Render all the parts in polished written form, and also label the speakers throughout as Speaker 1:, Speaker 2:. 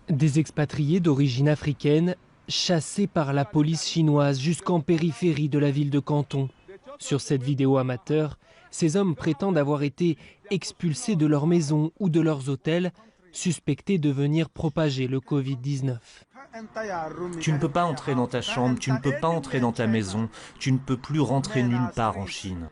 Speaker 1: Des expatriés d'origine africaine chassés par la police chinoise jusqu'en périphérie de la ville de Canton. Sur cette vidéo amateur, ces hommes prétendent avoir été expulsés de leur maison ou de leurs hôtels, suspectés de venir propager le Covid-19.
Speaker 2: Tu ne peux pas entrer dans ta chambre, tu ne peux pas entrer dans ta maison, tu ne peux plus rentrer nulle part en Chine.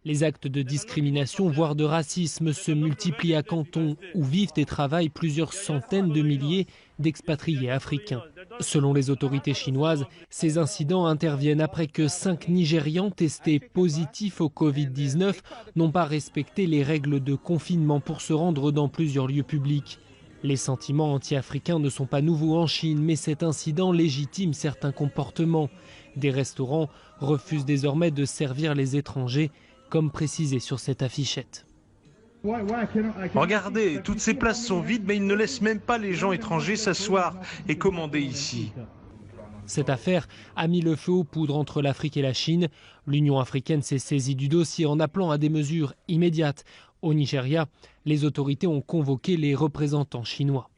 Speaker 1: Les actes de discrimination, voire de racisme, se multiplient à Canton, où vivent et travaillent plusieurs centaines de milliers d'expatriés africains. Selon les autorités chinoises, ces incidents interviennent après que 5 Nigérians testés positifs au Covid-19 n'ont pas respecté les règles de confinement pour se rendre dans plusieurs lieux publics. Les sentiments anti-africains ne sont pas nouveaux en Chine, mais cet incident légitime certains comportements. Des restaurants refusent désormais de servir les étrangers, comme précisé sur cette affichette.
Speaker 3: Regardez, toutes ces places sont vides, mais ils ne laissent même pas les gens étrangers s'asseoir et commander ici.
Speaker 1: Cette affaire a mis le feu aux poudres entre l'Afrique et la Chine. L'Union africaine s'est saisie du dossier en appelant à des mesures immédiates. Au Nigeria, les autorités ont convoqué les représentants chinois.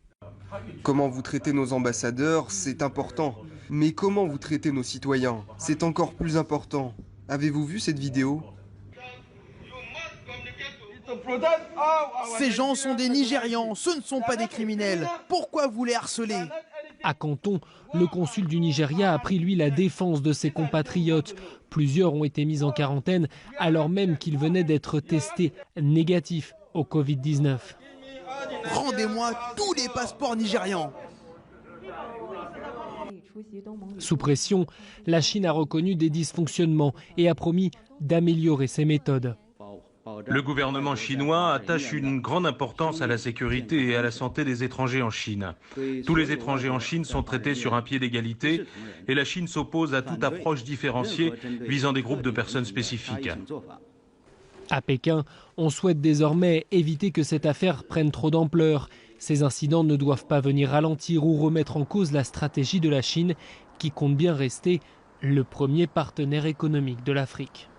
Speaker 4: Comment vous traitez nos ambassadeurs, c'est important. Mais comment vous traitez nos citoyens, c'est encore plus important. Avez-vous vu cette vidéo ?
Speaker 5: Ces gens sont des Nigérians, ce ne sont pas des criminels. Pourquoi vous les harcelez ?
Speaker 1: À Canton, le consul du Nigeria a pris, lui, la défense de ses compatriotes. Plusieurs ont été mis en quarantaine alors même qu'ils venaient d'être testés négatifs au Covid-19.
Speaker 5: Rendez-moi tous les passeports nigérians.
Speaker 1: Sous pression, la Chine a reconnu des dysfonctionnements et a promis d'améliorer ses méthodes.
Speaker 3: Le gouvernement chinois attache une grande importance à la sécurité et à la santé des étrangers en Chine. Tous les étrangers en Chine sont traités sur un pied d'égalité et la Chine s'oppose à toute approche différenciée visant des groupes de personnes spécifiques.
Speaker 1: À Pékin, on souhaite désormais éviter que cette affaire prenne trop d'ampleur. Ces incidents ne doivent pas venir ralentir ou remettre en cause la stratégie de la Chine qui compte bien rester le premier partenaire économique de l'Afrique.